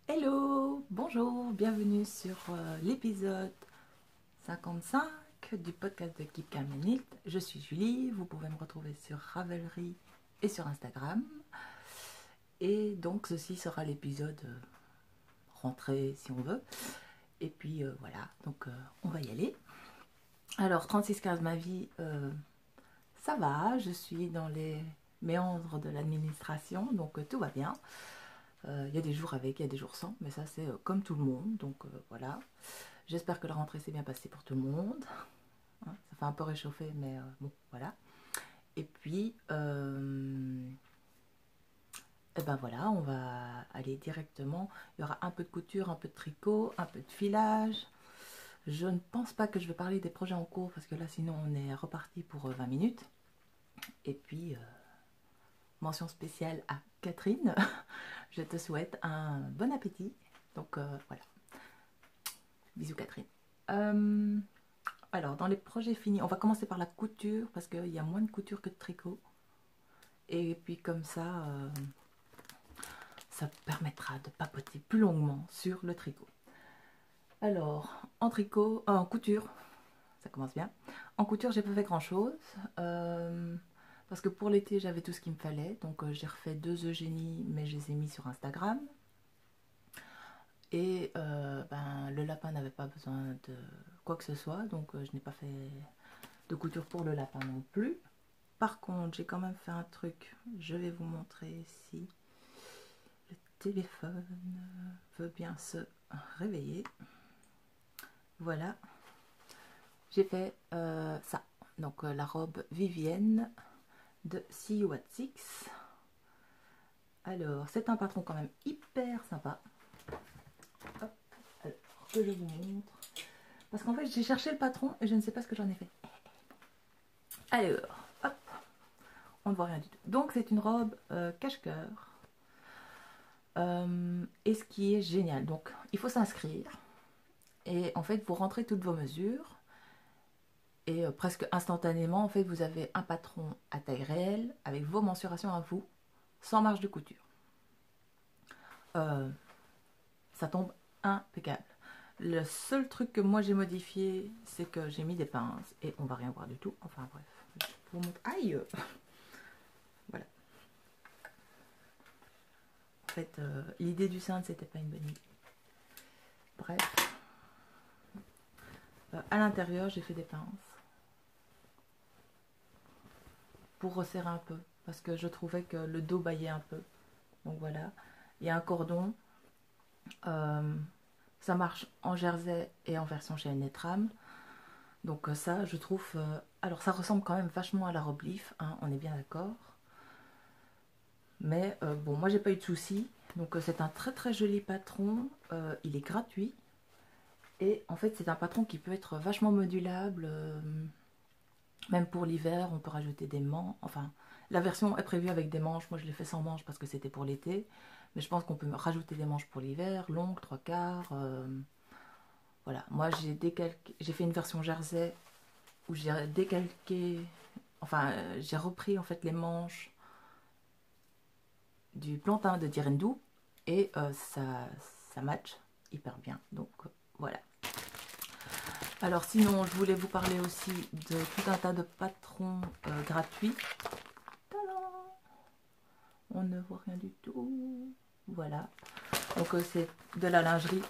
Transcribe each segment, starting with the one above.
Hello, bonjour, bienvenue sur l'épisode 55 du podcast de Keep Calm and Knit. Je suis Julie, vous pouvez me retrouver sur Ravelry et sur Instagram. Et donc ceci sera l'épisode rentrée si on veut. Et puis voilà, donc on va y aller. Alors 36-15 ma vie, ça va, je suis dans les méandres de l'administration, donc tout va bien. Il y a des jours avec, il y a des jours sans, mais ça c'est comme tout le monde, donc voilà. J'espère que la rentrée s'est bien passée pour tout le monde. Hein, ça fait un peu réchauffer, mais bon, voilà. Et puis, et ben voilà, on va aller directement. Il y aura un peu de couture, un peu de tricot, un peu de filage. Je ne pense pas que je vais parler des projets en cours, parce que là sinon on est reparti pour 20 minutes. Et puis, mention spéciale à Catherine. Je te souhaite un bon appétit. Donc voilà. Bisous Catherine. Alors dans les projets finis, on va commencer par la couture parce qu'il y a moins de couture que de tricot. Et puis comme ça permettra de papoter plus longuement sur le tricot. Alors en tricot, en couture, ça commence bien. En couture j'ai pas fait grand chose. Parce que pour l'été j'avais tout ce qu'il me fallait. Donc j'ai refait 2 Eugénie mais je les ai mis sur Instagram. Et le lapin n'avait pas besoin de quoi que ce soit, donc je n'ai pas fait de couture pour le lapin non plus. Par contre, j'ai quand même fait un truc, je vais vous montrer si le téléphone veut bien se réveiller. Voilà, j'ai fait ça, donc la robe Vivienne de See You at Six. Alors, c'est un patron quand même hyper sympa. Hop, alors que je vous montre. Parce qu'en fait, j'ai cherché le patron et je ne sais pas ce que j'en ai fait. Alors, hop, on ne voit rien du tout. Donc, c'est une robe cache-cœur. Et ce qui est génial, donc, il faut s'inscrire. Et en fait, vous rentrez toutes vos mesures. Et presque instantanément, en fait, vous avez un patron à taille réelle avec vos mensurations à vous, sans marge de couture. Ça tombe impeccable. Le seul truc que moi j'ai modifié, c'est que j'ai mis des pinces et on va rien voir du tout. Enfin bref, je vous montre. Aïe! Voilà. En fait, l'idée du cintre, c'était pas une bonne idée. Bref. À l'intérieur, j'ai fait des pinces pour resserrer un peu parce que je trouvais que le dos baillait un peu. Donc voilà. Il y a un cordon. Ça marche en jersey et en version chez Netram. Donc ça, je trouve... alors ça ressemble quand même vachement à la robe leaf, hein, on est bien d'accord. Mais bon, moi j'ai pas eu de soucis. Donc c'est un très très joli patron. Il est gratuit. Et en fait c'est un patron qui peut être vachement modulable. Même pour l'hiver, on peut rajouter des manches. Enfin, la version est prévue avec des manches. Moi je l'ai fait sans manches parce que c'était pour l'été. Mais je pense qu'on peut rajouter des manches pour l'hiver, longues, 3/4. Voilà, moi j'ai fait une version jersey où j'ai décalqué, enfin j'ai repris en fait les manches du plantain de Direndou et ça match hyper bien. Donc voilà. Alors sinon, je voulais vous parler aussi de tout un tas de patrons gratuits. Tadam! On ne voit rien du tout. Voilà. Donc c'est de la lingerie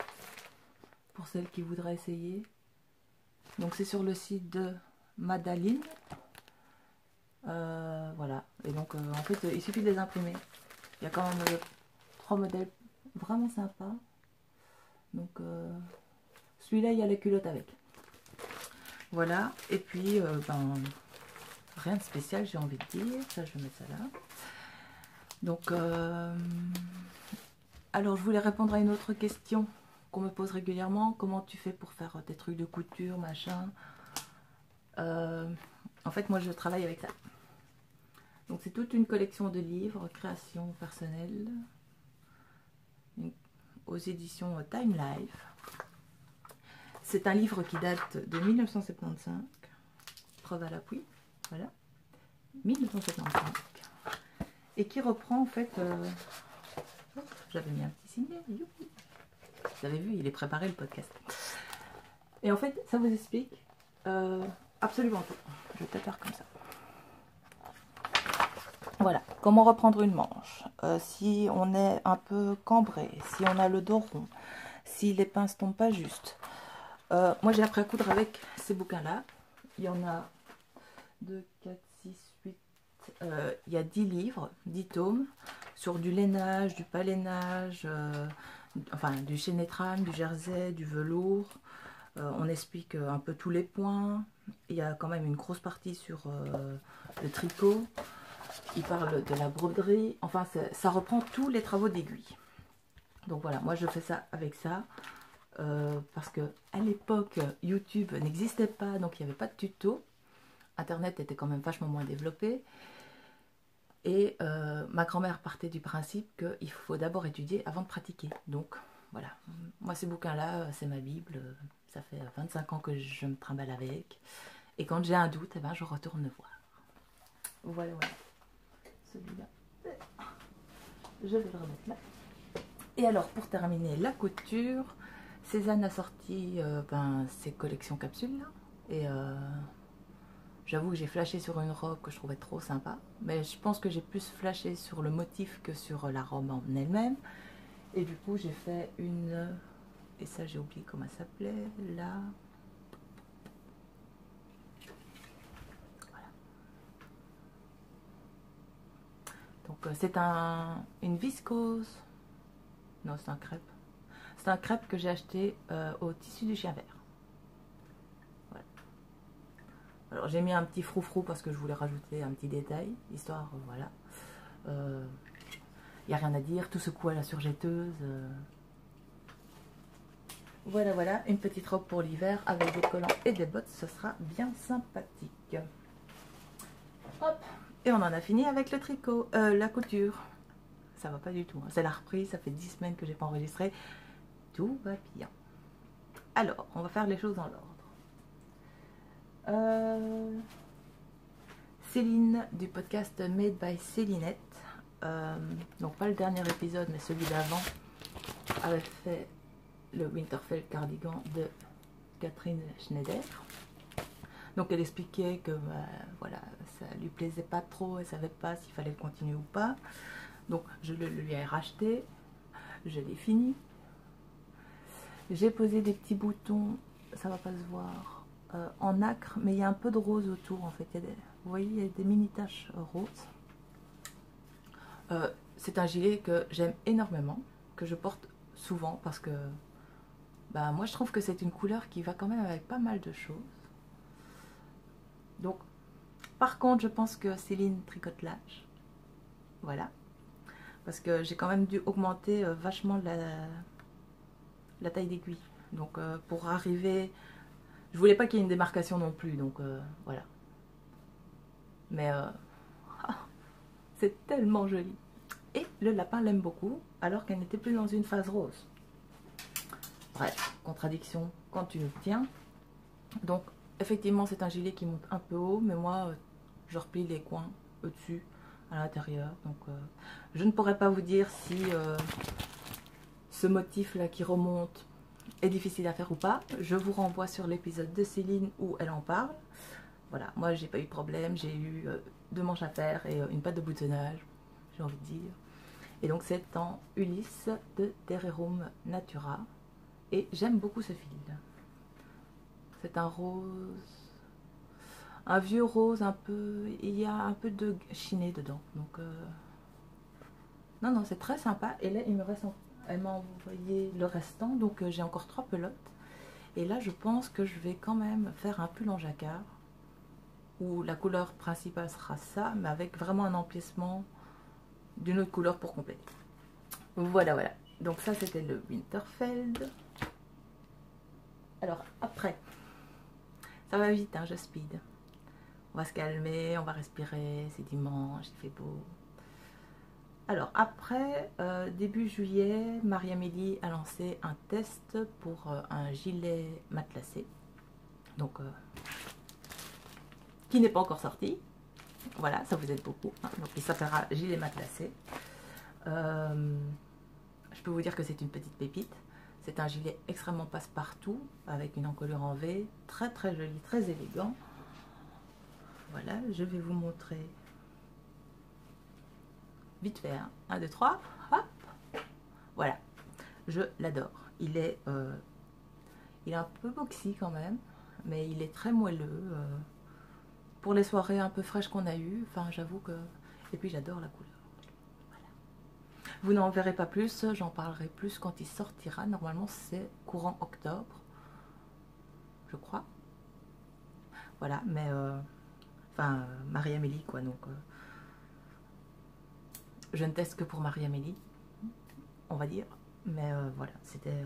pour celles qui voudraient essayer. Donc c'est sur le site de Madaline. Voilà. Et donc en fait il suffit de les imprimer. Il y a quand même 3 modèles vraiment sympas. Donc celui-là il y a la culotte avec. Voilà. Et puis rien de spécial j'ai envie de dire. Ça je vais mettre ça là. Donc alors je voulais répondre à une autre question qu'on me pose régulièrement. Comment tu fais pour faire tes trucs de couture, machin. En fait moi je travaille avec ça. Donc c'est toute une collection de livres, création personnelle, aux éditions Time Life. C'est un livre qui date de 1975, preuve à l'appui, voilà, 1975, et qui reprend en fait j'avais mis un petit signet. Youpi. Vous avez vu, il est préparé le podcast. Et en fait, ça vous explique absolument tout. Je vais peut-être faire comme ça. Voilà, comment reprendre une manche. Si on est un peu cambré, si on a le dos rond, si les pinces tombent pas juste. Moi, j'ai appris à coudre avec ces bouquins-là. Il y en a 2, 4, 6, 8. Il y a 10 livres, 10 tomes, sur du lainage, du pas-lainage, enfin du chénétrame, du jersey, du velours. On explique un peu tous les points. Il y a quand même une grosse partie sur le tricot. Il parle de la broderie. Enfin, ça reprend tous les travaux d'aiguille. Donc voilà, moi je fais ça avec ça. Parce que à l'époque, YouTube n'existait pas, donc il n'y avait pas de tuto. Internet était quand même vachement moins développé. Et ma grand-mère partait du principe qu'il faut d'abord étudier avant de pratiquer. Donc voilà, moi ces bouquins-là, c'est ma Bible. Ça fait 25 ans que je me trimballe avec. Et quand j'ai un doute, eh ben, je retourne voir. Voilà, voilà. Celui-là, je vais le remettre là. Et alors, pour terminer la couture, Cézanne a sorti ses collections capsules là. Et j'avoue que j'ai flashé sur une robe que je trouvais trop sympa. Mais je pense que j'ai plus flashé sur le motif que sur la robe en elle-même. Et du coup, j'ai fait une... Et ça, j'ai oublié comment elle s'appelait. Là. Voilà. Donc, c'est une viscose. Non, c'est un crêpe. C'est un crêpe que j'ai acheté au tissu du chien vert. Voilà. Alors j'ai mis un petit froufrou parce que je voulais rajouter un petit détail, histoire, voilà. Il n'y a rien à dire, tout secoue à la surjetteuse. Voilà, voilà, une petite robe pour l'hiver avec des collants et des bottes, ce sera bien sympathique. Hop, et on en a fini avec le tricot, la couture. Ça va pas du tout, hein. C'est la reprise, ça fait 10 semaines que j'ai pas enregistré. Tout va bien. Alors, on va faire les choses dans l'ordre. Céline du podcast Made by Célinette. Donc pas le dernier épisode, mais celui d'avant, avait fait le Winterfell cardigan de Catherine Schneider. Donc elle expliquait que voilà, ça lui plaisait pas trop, elle savait pas s'il fallait le continuer ou pas. Donc je le lui ai racheté, je l'ai fini. J'ai posé des petits boutons, ça va pas se voir, en nacre, mais il y a un peu de rose autour en fait. Il y a des, vous voyez, il y a des mini taches roses. C'est un gilet que j'aime énormément, que je porte souvent parce que moi je trouve que c'est une couleur qui va quand même avec pas mal de choses. Donc par contre je pense que Céline tricote large, voilà, parce que j'ai quand même dû augmenter vachement la taille d'aiguille. Donc pour arriver, je voulais pas qu'il y ait une démarcation non plus, donc voilà. Mais c'est tellement joli. Et le lapin l'aime beaucoup, alors qu'elle n'était plus dans une phase rose. Bref, contradiction quand tu le tiens. Donc effectivement c'est un gilet qui monte un peu haut, mais moi je replie les coins au-dessus, à l'intérieur. Donc je ne pourrais pas vous dire si ce motif là qui remonte est difficile à faire ou pas. Je vous renvoie sur l'épisode de Céline où elle en parle. Voilà, moi j'ai pas eu de problème, j'ai eu 2 manches à faire et une patte de boutonnage, j'ai envie de dire. Et donc c'est en Ulysse de Terrerum Natura. Et j'aime beaucoup ce fil. C'est un rose, un vieux rose un peu, il y a un peu de chiné dedans. Donc non, non, c'est très sympa. Et là, il me reste, elle m'a envoyé le restant, donc j'ai encore 3 pelotes. Et là, je pense que je vais quand même faire un pull en jacquard, où la couleur principale sera ça, mais avec vraiment un emplissement d'une autre couleur pour compléter. Voilà, voilà. Donc ça, c'était le Winterfell. Alors, après, ça va vite, hein, je speed. On va se calmer, on va respirer, c'est dimanche, il fait beau. Alors, après, début juillet, Marie-Amélie a lancé un test pour un gilet matelassé. Donc, qui n'est pas encore sorti. Voilà, ça vous aide beaucoup. Hein. Donc, il s'appellera gilet matelassé. je peux vous dire que c'est une petite pépite. C'est un gilet extrêmement passe-partout, avec une encolure en V, très très joli, très élégant. Voilà, je vais vous montrer vite fait, hein. 1, 2, 3, hop. Voilà, je l'adore. Il est un peu boxy quand même, mais il est très moelleux. Pour les soirées un peu fraîches qu'on a eues, enfin j'avoue que... Et puis j'adore la couleur. Voilà. Vous n'en verrez pas plus, j'en parlerai plus quand il sortira. Normalement c'est courant octobre, je crois. Voilà, mais... Enfin, Marie-Amélie quoi, donc... je ne teste que pour Marie-Amélie, on va dire. Mais voilà, c'était...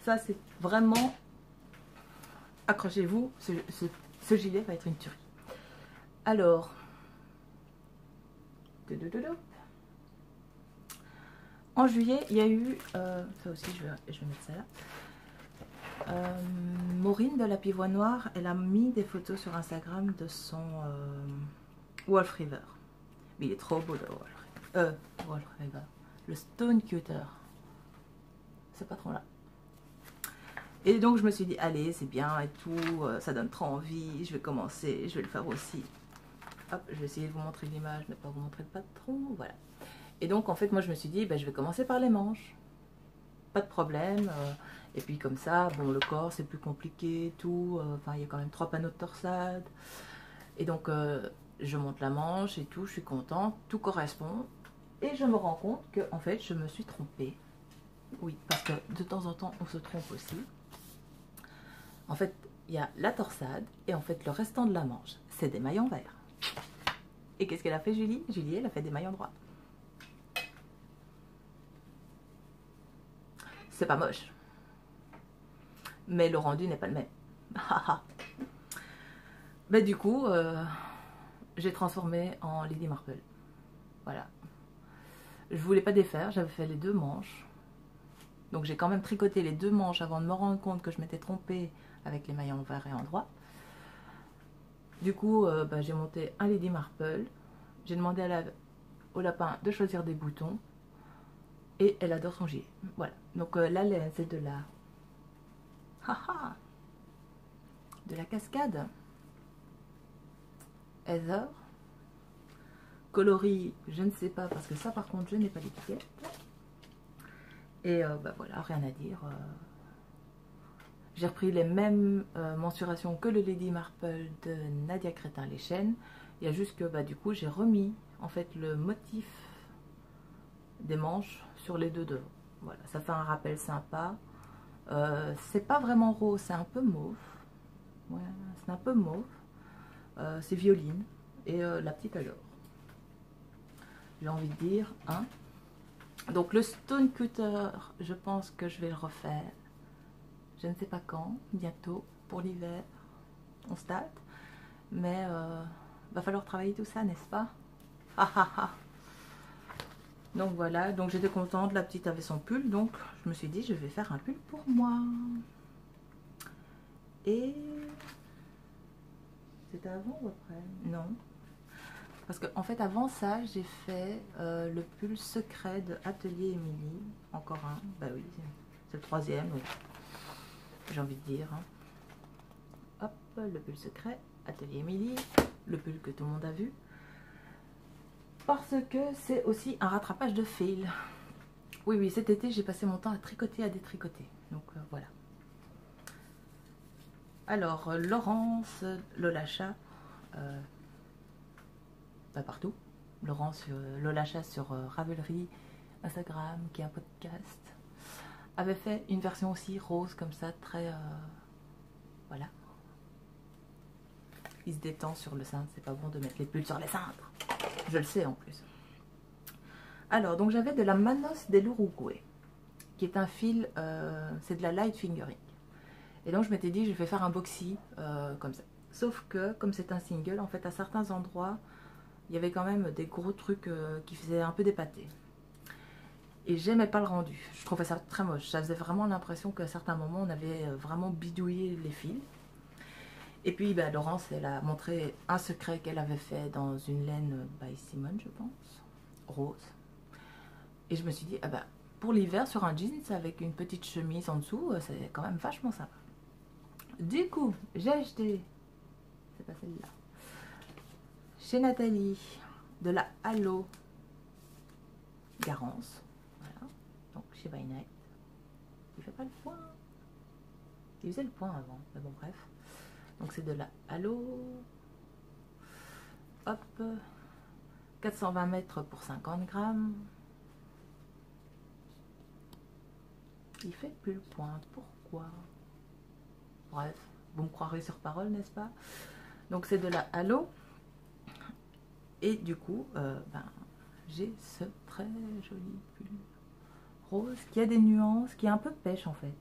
ça c'est vraiment... Accrochez-vous, ce gilet va être une tuerie. Alors, en juillet, il y a eu, ça aussi je vais mettre ça là, Maureen de la Pivoine Noire, elle a mis des photos sur Instagram de son Wolf River. Mais il est trop beau le Wolf River. Le Stone Cutter. Ce patron-là. Et donc je me suis dit, allez, c'est bien et tout, ça donne trop envie, je vais commencer, je vais le faire aussi. Hop, je vais essayer de vous montrer l'image, mais pas vous montrer le patron, voilà. Et donc en fait, moi je me suis dit, ben, je vais commencer par les manches. Pas de problème. Et puis comme ça, bon, le corps c'est plus compliqué, tout. Enfin, il y a quand même 3 panneaux de torsade. Et donc je monte la manche et tout, je suis contente, tout correspond. Et je me rends compte que en fait, je me suis trompée. Oui, parce que de temps en temps, on se trompe aussi. En fait, il y a la torsade et en fait, le restant de la manche, c'est des mailles en vert. Et qu'est-ce qu'elle a fait, Julie? Julie, elle a fait des mailles en droit. C'est pas moche. Mais le rendu n'est pas le même. Mais du coup, j'ai transformé en Lady Marple. Voilà. Je voulais pas défaire, j'avais fait les 2 manches. Donc j'ai quand même tricoté les 2 manches avant de me rendre compte que je m'étais trompée avec les mailles en vert et en droit. Du coup, j'ai monté un Lady Marple. J'ai demandé au lapin de choisir des boutons. Et elle adore son gilet. Voilà. Donc la laine, c'est de la... de la cascade. Heather. Coloris, je ne sais pas, parce que ça par contre, je n'ai pas l'étiquette. Et voilà, rien à dire. J'ai repris les mêmes mensurations que le Lady Marple de Nadia Crétin les chaînes. Il y a juste que du coup j'ai remis en fait le motif des manches sur les 2 devant. Voilà, ça fait un rappel sympa. C'est pas vraiment rose, c'est un peu mauve. Ouais, c'est un peu mauve. C'est violine et la petite adore. J'ai envie de dire, hein. Donc le Stone Cutter, je pense que je vais le refaire. Je ne sais pas quand, bientôt, pour l'hiver, on se date. Mais va falloir travailler tout ça, n'est-ce pas? Donc voilà, donc j'étais contente, la petite avait son pull, donc je me suis dit je vais faire un pull pour moi. Et c'était avant ou après? Non. Parce qu'en fait avant ça, j'ai fait le pull secret de Atelier Émilie. Encore un, bah oui, c'est le 3e, oui. J'ai envie de dire. Hein. Hop, le pull secret, Atelier Émilie, le pull que tout le monde a vu. Parce que c'est aussi un rattrapage de fil. Oui, oui, cet été, j'ai passé mon temps à tricoter, à détricoter. Donc voilà. Alors, Laurence Lolacha, partout. Laurence Lolacha sur Ravelry, Instagram, qui est un podcast, avait fait une version aussi rose comme ça, très... voilà. Il se détend sur le cintre, c'est pas bon de mettre les pulls sur les cintres. Je le sais en plus. Alors, donc j'avais de la Manos del Uruguay, qui est un fil, c'est de la light fingering. Et donc je m'étais dit, je vais faire un boxy comme ça. Sauf que, comme c'est un single, en fait, à certains endroits, il y avait quand même des gros trucs qui faisaient un peu dépater. Et j'aimais pas le rendu. Je trouvais ça très moche. Ça faisait vraiment l'impression qu'à certains moments, on avait vraiment bidouillé les fils. Et puis, Laurence, elle a montré un secret qu'elle avait fait dans une laine by Simone, je pense, rose. Et je me suis dit, pour l'hiver sur un jeans avec une petite chemise en dessous, c'est quand même vachement sympa. Du coup, j'ai acheté, c'est pas celle-là, chez Nathalie, de la Halo Garance. Voilà, donc chez By Night. Il fait pas le point. Il faisait le point avant, mais bon, bref. Donc c'est de la Halo. Hop, 420 mètres pour 50 grammes. Il fait plus le point. Pourquoi? Bref, vous me croirez sur parole, n'est-ce pas? Donc c'est de la Halo. Et du coup, j'ai ce très joli pull rose qui a des nuances, qui est un peu pêche en fait.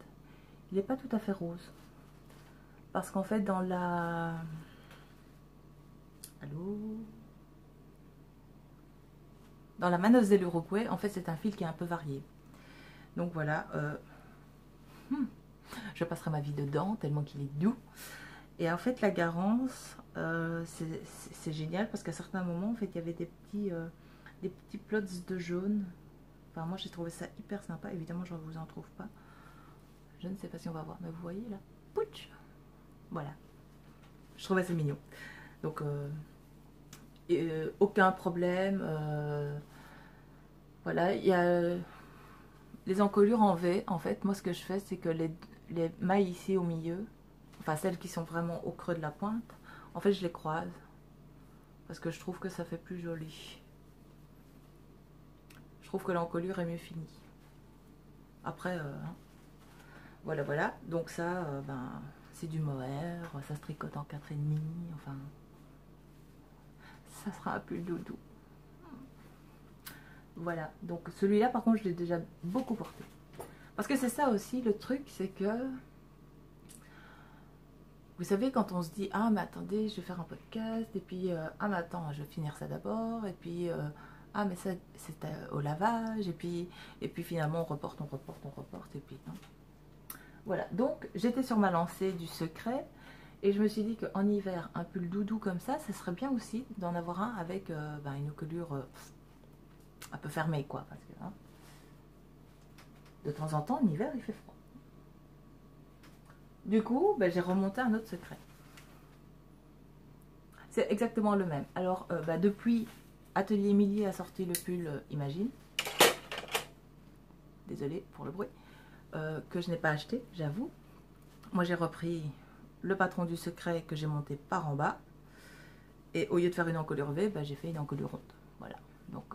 Il n'est pas tout à fait rose. Parce qu'en fait, dans la... Allô? Dans la Manos de l'Uruguay, en fait, c'est un fil qui est un peu varié. Donc voilà. Je passerai ma vie dedans, tellement qu'il est doux. Et en fait, la Garance, c'est génial parce qu'à certains moments, en fait, il y avait des petits plots de jaune. Enfin, moi, j'ai trouvé ça hyper sympa. Évidemment, je ne vous en trouve pas. Je ne sais pas si on va voir, mais vous voyez là, pouch. Voilà. Je trouvais ça mignon. Donc, aucun problème. Voilà, il y a les encolures en V. En fait, moi, ce que je fais, c'est que les mailles ici au milieu, enfin celles qui sont vraiment au creux de la pointe, en fait, je les croise parce que je trouve que ça fait plus joli. Je trouve que l'encolure est mieux finie. Après, voilà, voilà. Donc ça, c'est du mohair, ça se tricote en 4,5. Enfin, ça sera un pull doudou. Voilà. Donc celui-là, par contre, je l'ai déjà beaucoup porté. Parce que c'est ça aussi, le truc, c'est que... Vous savez, quand on se dit, ah, mais attendez, je vais faire un podcast, et puis, ah, mais attends, je vais finir ça d'abord, et puis... ah mais ça c'est au lavage et puis finalement on reporte, et puis non. Voilà, donc j'étais sur ma lancée du secret et je me suis dit qu'en hiver un pull doudou comme ça serait bien aussi d'en avoir un avec une encolure un peu fermée quoi, parce que de temps en temps en hiver il fait froid. Du coup j'ai remonté un autre secret. C'est exactement le même. Alors depuis Atelier Émilie a sorti le pull Imagine. Désolée pour le bruit. Que je n'ai pas acheté, j'avoue. Moi, j'ai repris le patron du secret que j'ai monté par en bas. Et au lieu de faire une encolure V, j'ai fait une encolure ronde. Voilà. Donc,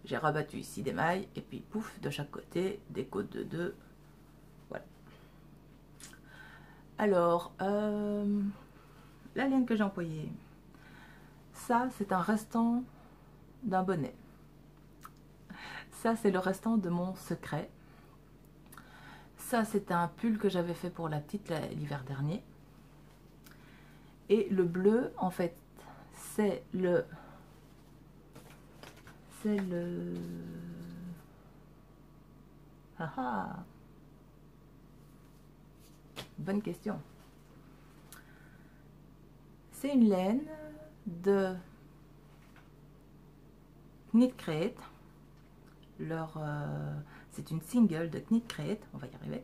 j'ai rabattu ici des mailles. Et puis, pouf, de chaque côté, des côtes de 2. Voilà. Alors, la laine que j'ai employée. Ça, c'est un restant d'un bonnet. Ça, c'est le restant de mon secret. Ça, c'est un pull que j'avais fait pour la petite l'hiver dernier. Et le bleu, en fait, c'est le... Ah ah! Bonne question. C'est une laine de Knit Create. C'est une single de Knit Create, on va y arriver.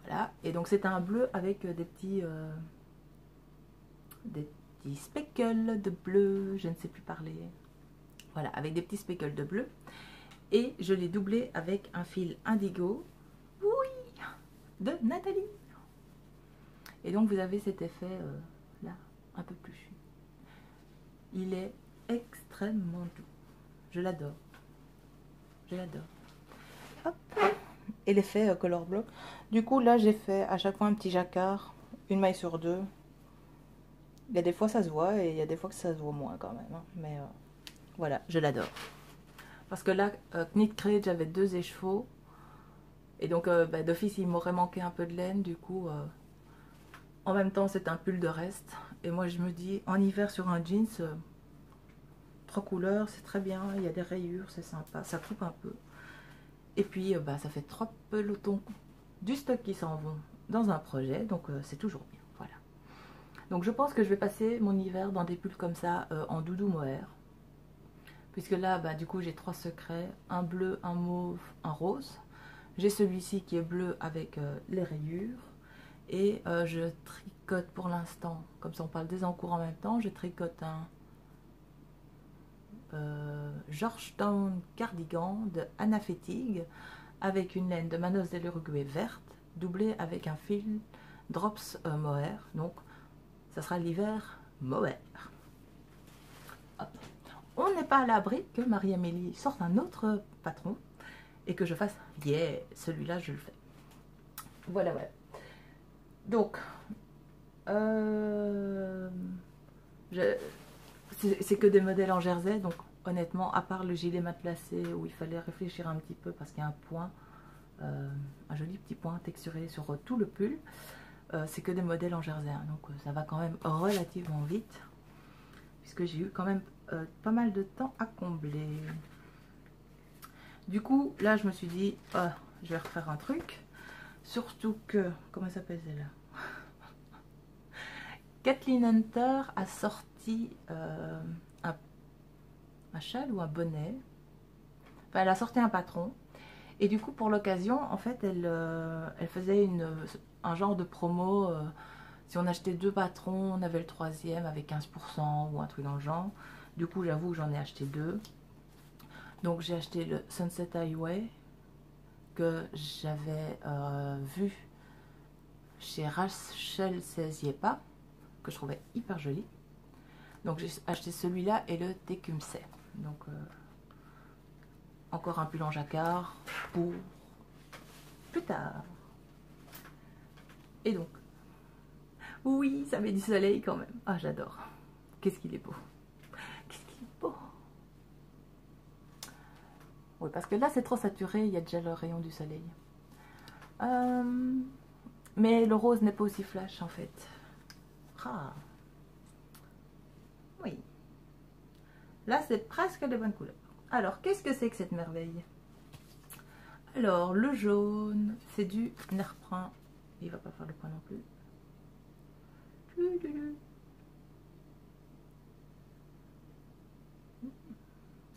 Voilà, et donc c'est un bleu avec des petits speckles de bleu, je ne sais plus parler. Voilà, avec des petits speckles de bleu. Et je l'ai doublé avec un fil indigo, oui, de Nathalie. Et donc vous avez cet effet là, un peu plus. Il est extrêmement doux. Je l'adore. Je l'adore. Hop. Et l'effet color block. Du coup, là, j'ai fait à chaque fois un petit jacquard, une maille sur deux. Il y a des fois ça se voit et il y a des fois que ça se voit moins quand même. Hein. Mais voilà, je l'adore. Parce que là, Knit Create, j'avais 2 écheveaux. Et donc, d'office, il m'aurait manqué un peu de laine. Du coup, en même temps, c'est un pull de reste. Et moi, je me dis, en hiver, sur un jeans... 3 couleurs, c'est très bien, il y a des rayures, c'est sympa, ça coupe un peu. Et puis, ça fait 3 pelotons du stock qui s'en vont dans un projet, donc c'est toujours bien, voilà. Donc je pense que je vais passer mon hiver dans des pulls comme ça, en doudou mohair. puisque là, bah, du coup, j'ai 3 secrets, un bleu, un mauve, un rose. J'ai celui-ci qui est bleu avec les rayures. Et je tricote pour l'instant, comme ça on parle des encours en même temps, je tricote un Georgetown cardigan de Anna Fettig avec une laine de Manos de l'Uruguay verte, doublée avec un fil Drops mohair. Donc ça sera l'hiver mohair. Hop. On n'est pas à l'abri que Marie-Amélie sorte un autre patron et que je fasse yeah, celui-là je le fais. Voilà, voilà. Donc c'est que des modèles en jersey, donc honnêtement, à part le gilet matelassé où il fallait réfléchir un petit peu parce qu'il y a un point, un joli petit point texturé sur tout le pull, c'est que des modèles en jersey, hein, donc ça va quand même relativement vite puisque j'ai eu quand même pas mal de temps à combler. Du coup, là je me suis dit, je vais refaire un truc, surtout que, comment s'appelle celle-là, Kathleen Hunter a sorti un châle ou un bonnet. Enfin, elle a sorti un patron. Et du coup, pour l'occasion, en fait, elle faisait un genre de promo. Si on achetait 2 patrons, on avait le 3e avec 15% ou un truc dans le genre. Du coup, j'avoue que j'en ai acheté 2. Donc, j'ai acheté le Sunset Highway que j'avais vu chez Rachel Seziepa, que je trouvais hyper joli. Donc j'ai acheté celui-là et le Tecumseh. Donc encore un pull en jacquard pour plus tard. Et donc, oui, ça met du soleil quand même. Ah, j'adore. Qu'est-ce qu'il est beau. Qu'est-ce qu'il est beau. Oui, parce que là c'est trop saturé, il y a déjà le rayon du soleil. Mais le rose n'est pas aussi flash en fait. Ah. Oui. Là, c'est presque de bonnes couleurs. Alors, qu'est-ce que c'est que cette merveille? Alors, le jaune, c'est du Nerprin. Il va pas faire le point non plus.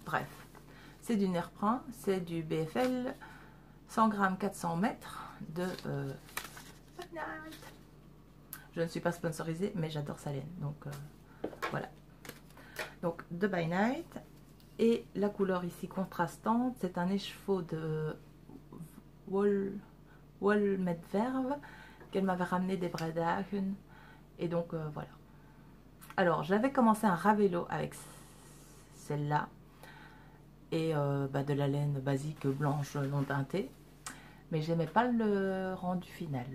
Bref, c'est du Nerprin, c'est du BFL, 100 grammes, 400 mètres de je ne suis pas sponsorisée, mais j'adore sa laine. Donc, voilà. Donc, de By Night. Et la couleur ici contrastante, c'est un écheveau de Wolmedverve qu'elle m'avait ramené des Bredagen. Et donc, voilà. Alors, j'avais commencé un Ravello avec celle-là. Et de la laine basique blanche non teintée. Mais j'aimais pas le rendu final.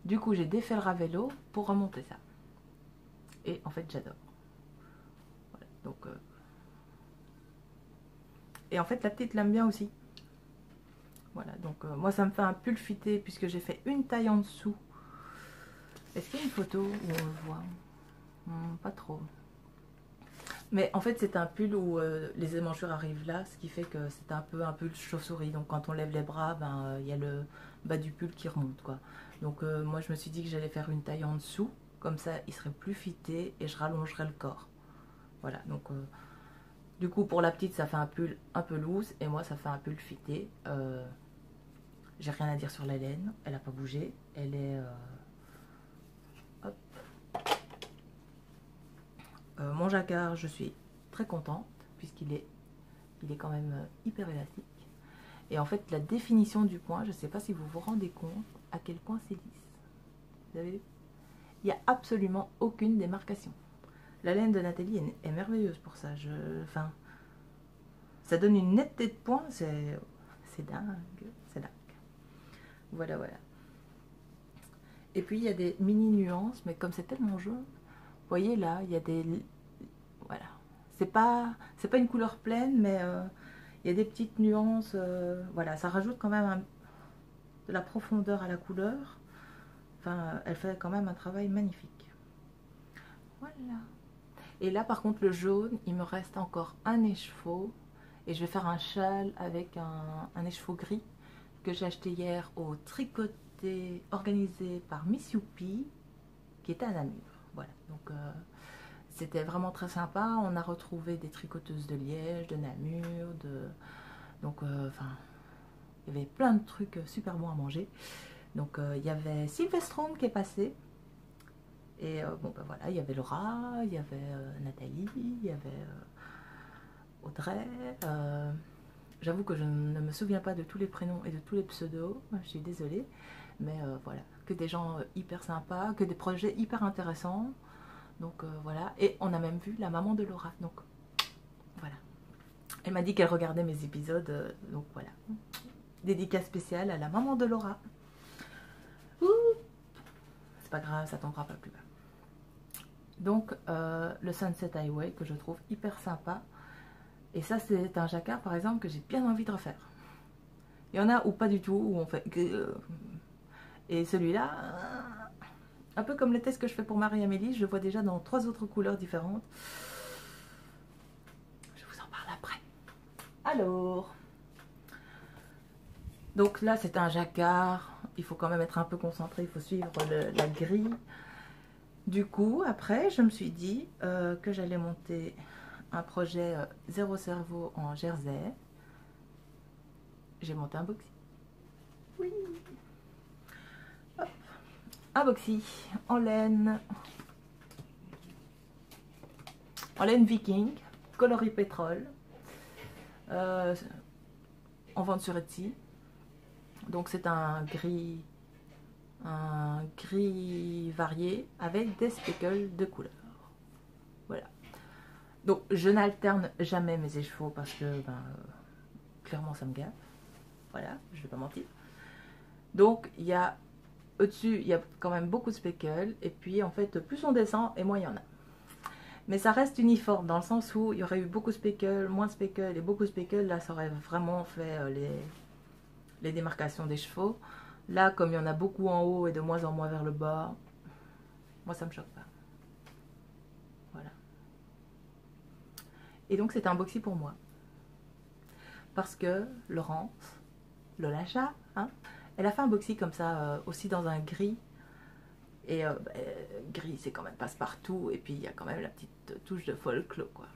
Du coup, j'ai défait le Ravello pour remonter ça. Et en fait, j'adore. Voilà, donc... Et en fait, la petite l'aime bien aussi. Voilà, donc moi, ça me fait un pull fité puisque j'ai fait une taille en dessous. Est-ce qu'il y a une photo où on le voit? Pas trop. Mais en fait, c'est un pull où les émanchures arrivent là, ce qui fait que c'est un peu un pull chauve-souris. Donc quand on lève les bras, il y a le bas du pull qui remonte, quoi. Donc moi, je me suis dit que j'allais faire une taille en dessous. Comme ça, il serait plus fité et je rallongerai le corps. Voilà, donc... du coup, pour la petite, ça fait un pull un peu loose et moi, ça fait un pull fité. J'ai rien à dire sur la laine, elle n'a pas bougé. Elle est... hop. Mon jacquard, je suis très contente puisqu'il est quand même hyper élastique. Et en fait, la définition du point, je ne sais pas si vous vous rendez compte à quel point c'est lisse. Vous avez vu? Il n'y a absolument aucune démarcation. La laine de Nathalie est merveilleuse pour ça. Enfin, ça donne une netteté de points, c'est dingue, c'est dingue. Voilà, voilà. Et puis il y a des mini nuances, mais comme c'est tellement jaune, vous voyez là, il y a des, voilà. C'est pas une couleur pleine, mais il y a des petites nuances. Voilà, ça rajoute quand même de la profondeur à la couleur. Enfin, elle fait quand même un travail magnifique. Voilà. Et là, par contre, le jaune, il me reste encore un écheveau. Et je vais faire un châle avec un écheveau gris que j'ai acheté hier au tricoté organisé par Miss Youpi, qui était à Namur. Voilà, donc C'était vraiment très sympa. On a retrouvé des tricoteuses de Liège, de Namur, donc enfin, il y avait plein de trucs super bons à manger. Donc il y avait Sylvestron qui est passé. Et bon ben voilà, il y avait Laura, il y avait Nathalie, il y avait Audrey. J'avoue que je ne me souviens pas de tous les prénoms et de tous les pseudos, je suis désolée. Mais voilà, que des gens hyper sympas, que des projets hyper intéressants. Donc voilà, et on a même vu la maman de Laura. Donc voilà. Elle m'a dit qu'elle regardait mes épisodes, donc voilà. Dédicace spéciale à la maman de Laura. C'est pas grave, ça tombera pas plus bas. Donc le Sunset Highway que je trouve hyper sympa. Et ça c'est un jacquard par exemple que j'ai bien envie de refaire. Il y en a ou pas du tout, où on fait... Et celui-là, un peu comme le test que je fais pour Marie-Amélie, je le vois déjà dans 3 autres couleurs différentes. Je vous en parle après. Alors, donc là c'est un jacquard, il faut quand même être un peu concentré, il faut suivre la grille. Du coup, après, je me suis dit que j'allais monter un projet zéro cerveau en jersey. J'ai monté un boxy. Oui. Hop. Un boxy en laine viking, coloris pétrole, en vente sur Etsy. Donc c'est un gris varié avec des speckles de couleur. Voilà. Donc je n'alterne jamais mes écheveaux parce que clairement ça me gave. Voilà, je vais pas mentir. Donc il y a au-dessus, il y a quand même beaucoup de speckles et puis en fait plus on descend et moins il y en a. Mais ça reste uniforme dans le sens où il y aurait eu beaucoup de speckles, moins de speckles et beaucoup de speckles. Là ça aurait vraiment fait les démarcations des chevaux. Là, comme il y en a beaucoup en haut et de moins en moins vers le bas, moi ça me choque pas. Voilà. Et donc c'est un boxy pour moi. Parce que Laurence, Lolacha, hein, elle a fait un boxy comme ça, aussi dans un gris. Et gris c'est quand même passe-partout. Et puis il y a quand même la petite touche de folklore, quoi.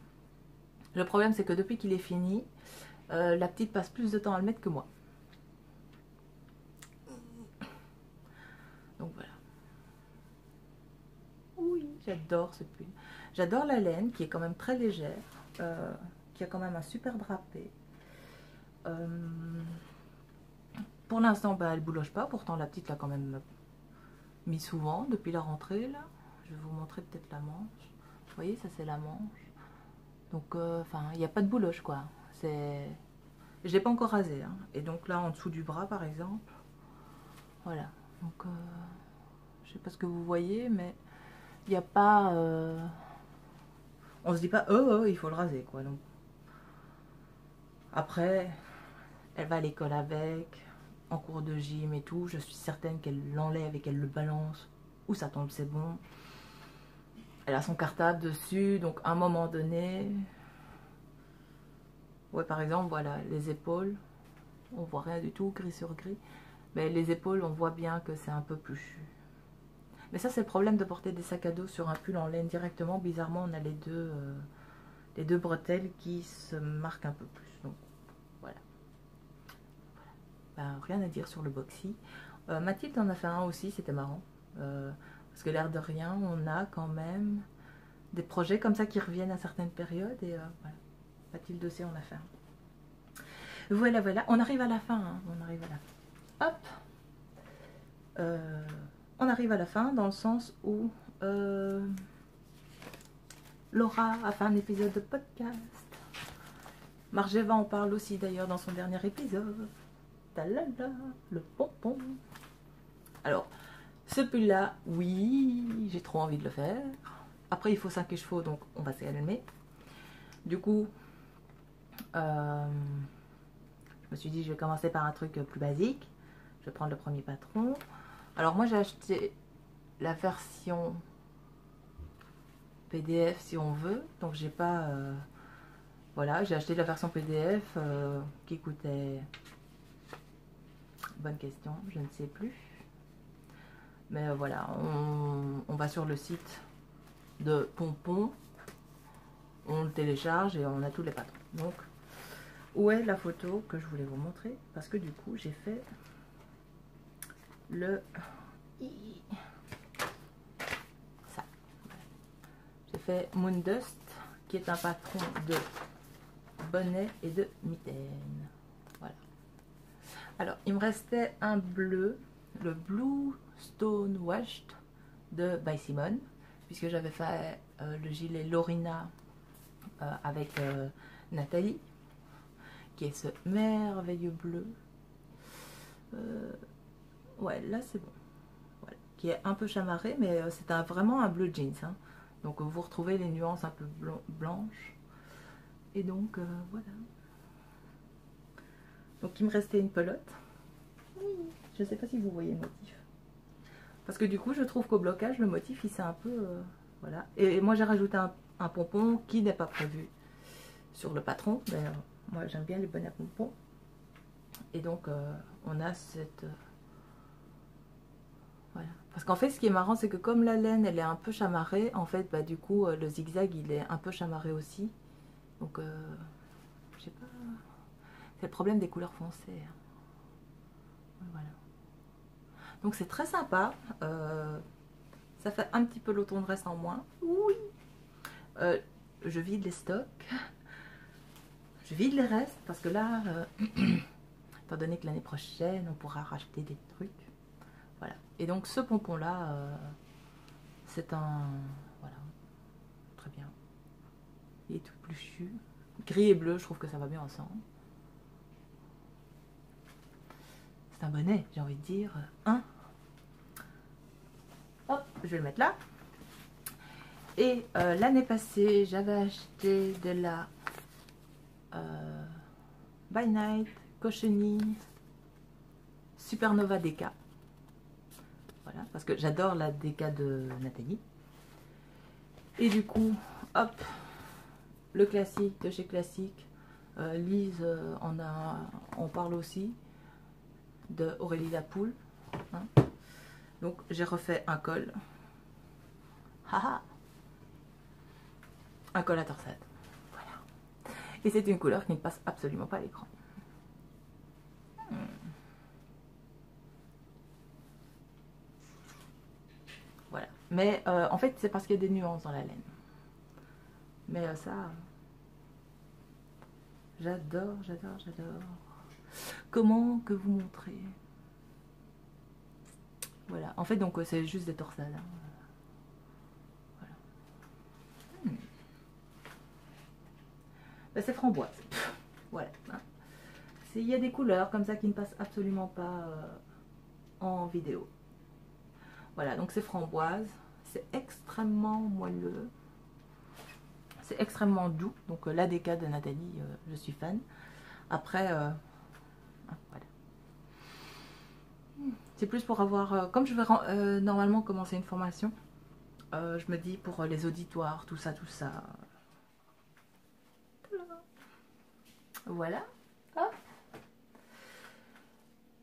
Le problème c'est que depuis qu'il est fini, la petite passe plus de temps à le mettre que moi. Donc voilà. Oui, j'adore ce pull. J'adore la laine qui est quand même très légère, qui a quand même un super drapé. Pour l'instant, elle ne bouloche pas. Pourtant, la petite l'a quand même mis souvent depuis la rentrée. Là. Je vais vous montrer peut-être la manche. Vous voyez, ça c'est la manche. Donc, enfin, il n'y a pas de bouloche, quoi. Je ne l'ai pas encore rasé. Hein. Et donc là, en dessous du bras, par exemple. Voilà. Donc, je ne sais pas ce que vous voyez, mais il n'y a pas... on se dit pas, oh, il faut le raser, quoi. Donc, après, elle va à l'école avec, en cours de gym et tout. Je suis certaine qu'elle l'enlève et qu'elle le balance. Où ça tombe, c'est bon. Elle a son cartable dessus, donc à un moment donné... Ouais, par exemple, voilà, les épaules. On voit rien du tout, gris sur gris. Mais les épaules, on voit bien que c'est un peu plus... Mais ça, c'est le problème de porter des sacs à dos sur un pull en laine directement. Bizarrement, on a les deux bretelles qui se marquent un peu plus. Donc, voilà. Rien à dire sur le boxy. Mathilde en a fait un aussi, c'était marrant. Parce que l'air de rien, on a quand même des projets comme ça qui reviennent à certaines périodes. Et voilà. Mathilde aussi en a fait un. Voilà, voilà. On arrive à la fin. Hein. On arrive à la fin. Hop. On arrive à la fin dans le sens où Laura a fait un épisode de podcast. Margeva en parle aussi d'ailleurs dans son dernier épisode. Talala, le pompon. Alors, ce pull là, oui, j'ai trop envie de le faire. Après, il faut 5 écheveaux, donc on va s'y calmer. Du coup, je me suis dit, je vais commencer par un truc plus basique. Je vais prendre le premier patron. Alors moi, j'ai acheté la version PDF si on veut. Donc j'ai pas... voilà, j'ai acheté la version PDF qui coûtait... Bonne question, je ne sais plus. Mais voilà, on va sur le site de Pompon on le télécharge et on a tous les patrons. Donc, où est la photo que je voulais vous montrer? Parce que du coup, j'ai fait ça. J'ai fait Moondust, qui est un patron de bonnet et de mitaine. Voilà. Alors, il me restait un bleu, le Blue Stone Washed de By Simone, puisque j'avais fait le gilet Lorina avec Nathalie, qui est ce merveilleux bleu. Ouais, là c'est bon. Voilà. Qui est un peu chamarré, mais c'est vraiment un bleu jeans. Hein. Donc vous retrouvez les nuances un peu blanches. Et donc voilà. Donc il me restait une pelote. Je ne sais pas si vous voyez le motif. Parce que du coup je trouve qu'au blocage le motif il s'est un peu... voilà. Et moi j'ai rajouté un pompon qui n'est pas prévu sur le patron. D'ailleurs moi j'aime bien les bonnets à pompons. Et donc on a cette... voilà. Parce qu'en fait ce qui est marrant c'est que comme la laine elle est un peu chamarrée, en fait bah, du coup le zigzag il est un peu chamarré aussi. Donc je sais pas... c'est le problème des couleurs foncées. Voilà. Donc c'est très sympa. Ça fait un petit peu l'automne-reste en moins. Oui. Je vide les stocks. Je vide les restes parce que là, étant donné que l'année prochaine, on pourra racheter des trucs. Voilà. Et donc ce pompon-là, c'est un... voilà. Très bien. Il est tout pluchu. Gris et bleu, je trouve que ça va bien ensemble. C'est un bonnet, j'ai envie de dire. Hein? Hop, je vais le mettre là. Et l'année passée, j'avais acheté de la By Night Cautioning Supernova DK. Voilà, parce que j'adore la DK de Nathalie. Et du coup, hop, le classique de chez Classique. Lise on parle aussi de Aurélie Lapoule. Hein. Donc j'ai refait un col. Haha. Un col à torsade. Voilà. Et c'est une couleur qui ne passe absolument pas à l'écran. Voilà. Mais en fait, c'est parce qu'il y a des nuances dans la laine. Mais ça, j'adore, j'adore, j'adore. Comment que vous montrer? Voilà. En fait, donc c'est juste des torsades. Hein. Voilà. Ben, c'est framboise. Voilà. Hein. Il y a des couleurs comme ça qui ne passent absolument pas en vidéo. Voilà, donc c'est framboise. C'est extrêmement moelleux. C'est extrêmement doux. Donc la DK de Nathalie, je suis fan. Après, voilà. C'est plus pour avoir... comme je vais normalement commencer une formation, je me dis pour les auditoires, tout ça, tout ça. Voilà. Hop.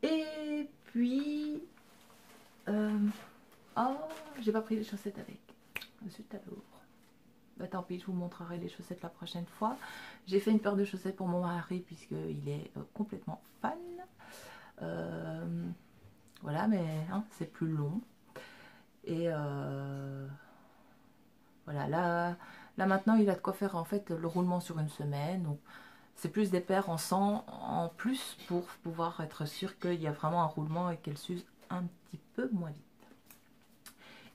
Et puis... oh, j'ai pas pris les chaussettes avec. Zut alors. Bah tant pis, je vous montrerai les chaussettes la prochaine fois. J'ai fait une paire de chaussettes pour mon mari puisqu'il est complètement fan. Voilà, mais hein, c'est plus long. Et voilà, là maintenant il a de quoi faire en fait le roulement sur une semaine. Donc c'est plus des paires en 100 en plus pour pouvoir être sûr qu'il y a vraiment un roulement et qu'elles s'usent un petit peu moins vite.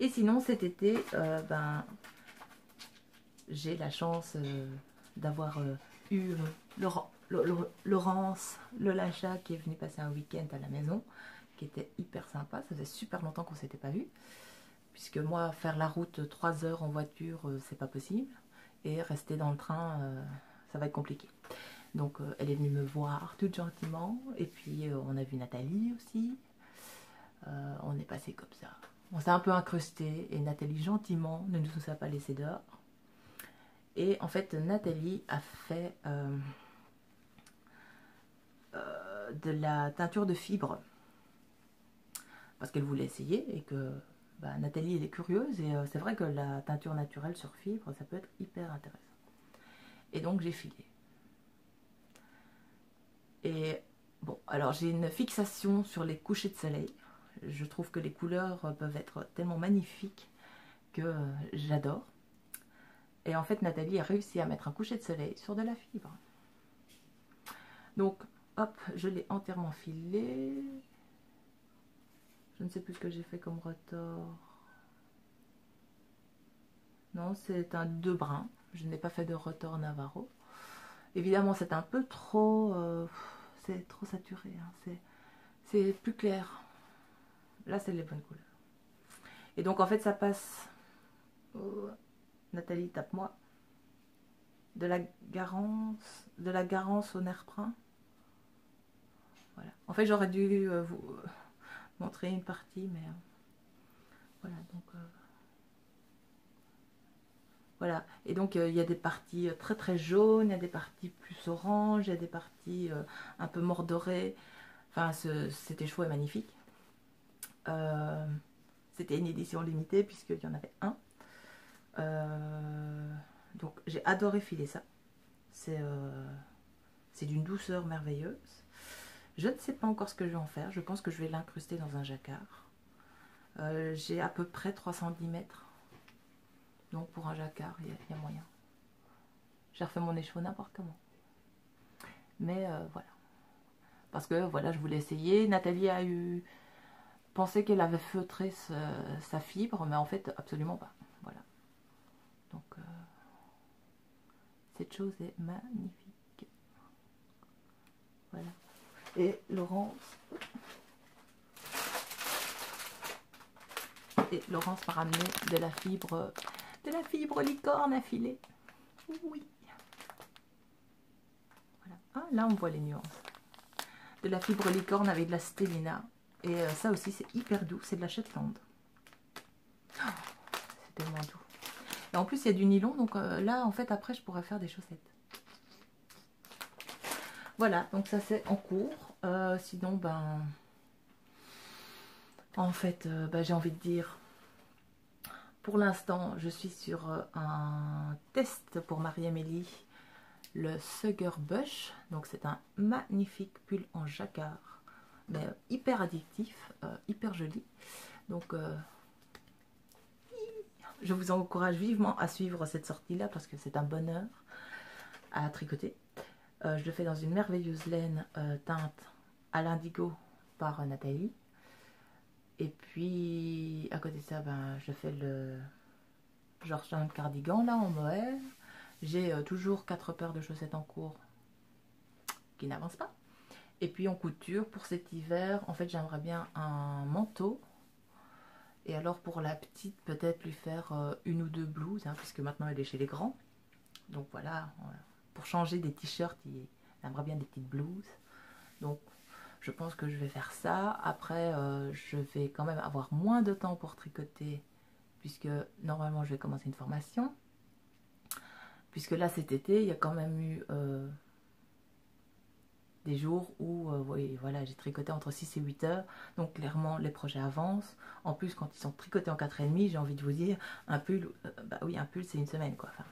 Et sinon cet été, ben, j'ai la chance d'avoir eu Laurence le Lacha qui est venu passer un week-end à la maison, qui était hyper sympa. Ça faisait super longtemps qu'on ne s'était pas vu, puisque moi faire la route 3 heures en voiture c'est pas possible, et rester dans le train ça va être compliqué. Donc elle est venue me voir tout gentiment, et puis on a vu Nathalie aussi. On est passé comme ça, on s'est un peu incrusté, et Nathalie gentiment ne nous a pas laissé dehors. Et en fait Nathalie a fait de la teinture de fibres parce qu'elle voulait essayer, et que Nathalie elle est curieuse, et c'est vrai que la teinture naturelle sur fibre ça peut être hyper intéressant. Et donc j'ai filé. Et bon, alors j'ai une fixation sur les couchers de soleil. Je trouve que les couleurs peuvent être tellement magnifiques que j'adore. Et en fait, Nathalie a réussi à mettre un coucher de soleil sur de la fibre. Donc, hop, je l'ai entièrement filé. Je ne sais plus ce que j'ai fait comme retort. Non, c'est un 2 brins. Je n'ai pas fait de retort Navarro. Évidemment, c'est un peu trop... c'est trop saturé. Hein. C'est plus clair. Là, c'est les bonnes couleurs. Et donc, en fait, ça passe... Oh, Nathalie, tape-moi. De la Garance au nerf brun. Voilà. En fait, j'aurais dû vous montrer une partie, mais voilà. Donc voilà. Et donc il y a des parties très très jaunes, il y a des parties plus orange, il y a des parties un peu mordorées. Enfin, c'était chouette et magnifique. C'était une édition limitée puisqu'il y en avait un. Donc j'ai adoré filer ça. C'est d'une douceur merveilleuse. Je ne sais pas encore ce que je vais en faire. Je pense que je vais l'incruster dans un jacquard. J'ai à peu près 310 mètres. Donc pour un jacquard, il y a moyen. J'ai refait mon écheveau n'importe comment. Mais voilà. Parce que voilà, je voulais essayer. Nathalie a pensé qu'elle avait feutré sa fibre, mais en fait, absolument pas. Voilà. Donc cette chose est magnifique. Voilà. Et Laurence m'a ramené de la fibre licorne à filer. Oui. Voilà. Ah, là on voit les nuances. De la fibre licorne avec de la stellina. Et ça aussi c'est hyper doux, c'est de la Shetland. Oh, c'est tellement doux. Et en plus il y a du nylon, donc là en fait après je pourrais faire des chaussettes. Voilà, donc ça c'est en cours. Sinon, ben, en fait, j'ai envie de dire, pour l'instant, je suis sur un test pour Marie-Amélie, le Sugar Bush. Donc c'est un magnifique pull en jacquard, mais hyper addictif, hyper joli. Donc je vous encourage vivement à suivre cette sortie-là parce que c'est un bonheur à tricoter. Je le fais dans une merveilleuse laine teinte à l'indigo par Nathalie. Et puis, à côté de ça, ben, je fais le Georgetown cardigan, là, en mohair. J'ai toujours 4 paires de chaussettes en cours qui n'avancent pas. Et puis, en couture, pour cet hiver, en fait, j'aimerais bien un manteau. Et alors, pour la petite, peut-être lui faire une ou deux blouses, hein, puisque maintenant, elle est chez les grands. Donc, voilà, pour changer des t-shirts, il aimerait bien des petites blouses. Donc, je pense que je vais faire ça. Après, je vais quand même avoir moins de temps pour tricoter, puisque normalement, je vais commencer une formation. Puisque là, cet été, il y a quand même eu des jours où oui, voilà, j'ai tricoté entre 6 et 8 heures. Donc, clairement, les projets avancent. En plus, quand ils sont tricotés en 4,5, j'ai envie de vous dire, un pull, bah oui, un pull, c'est une semaine, quoi. Enfin,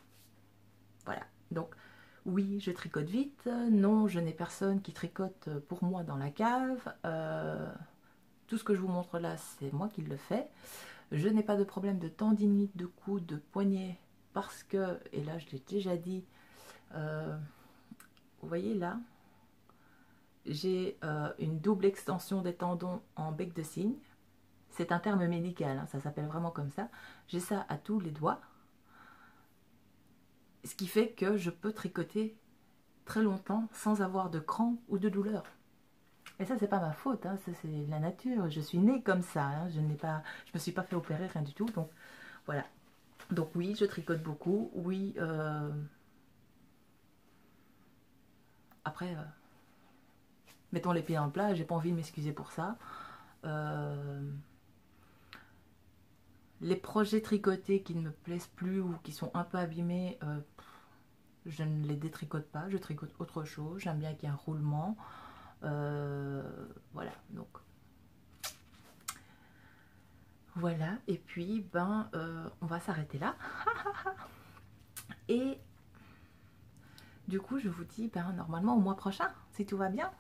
voilà. Donc, oui, je tricote vite. Non, je n'ai personne qui tricote pour moi dans la cave. Tout ce que je vous montre là, c'est moi qui le fais. Je n'ai pas de problème de tendinite, de coude, de poignet, parce que, et là je l'ai déjà dit, vous voyez là, j'ai une double extension des tendons en bec de cygne. C'est un terme médical, hein, ça s'appelle vraiment comme ça. J'ai ça à tous les doigts. Ce qui fait que je peux tricoter très longtemps sans avoir de crampes ou de douleur. Et ça, c'est pas ma faute, hein, ça c'est la nature. Je suis née comme ça, hein, je me suis pas fait opérer, rien du tout. Donc voilà. Donc oui, je tricote beaucoup. Oui. Après, mettons les pieds dans le plat. J'ai pas envie de m'excuser pour ça. Les projets tricotés qui ne me plaisent plus ou qui sont un peu abîmés, je ne les détricote pas, je tricote autre chose. J'aime bien qu'il y ait un roulement. Voilà, donc voilà. Et puis ben on va s'arrêter là. Et Du coup, je vous dis normalement au mois prochain, si tout va bien.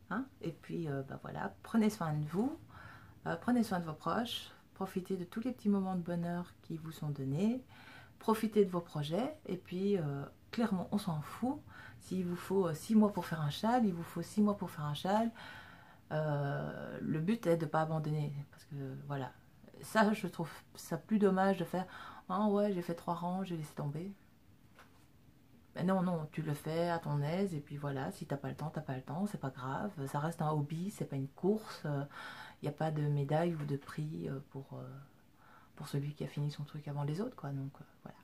Hein, et puis, voilà, prenez soin de vous, prenez soin de vos proches, profitez de tous les petits moments de bonheur qui vous sont donnés, profitez de vos projets, et puis, clairement, on s'en fout. S'il vous faut 6 mois pour faire un châle, il vous faut 6 mois pour faire un châle. Le but est de ne pas abandonner, parce que, voilà, ça, je trouve ça plus dommage de faire « Ah ouais, j'ai fait 3 rangs, j'ai laissé tomber ». Mais non, non, tu le fais à ton aise, et puis voilà, si t'as pas le temps, t'as pas le temps, c'est pas grave, ça reste un hobby, c'est pas une course, il n'y a pas de médaille ou de prix pour celui qui a fini son truc avant les autres, quoi, donc voilà.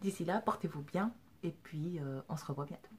D'ici là, portez-vous bien, et puis on se revoit bientôt.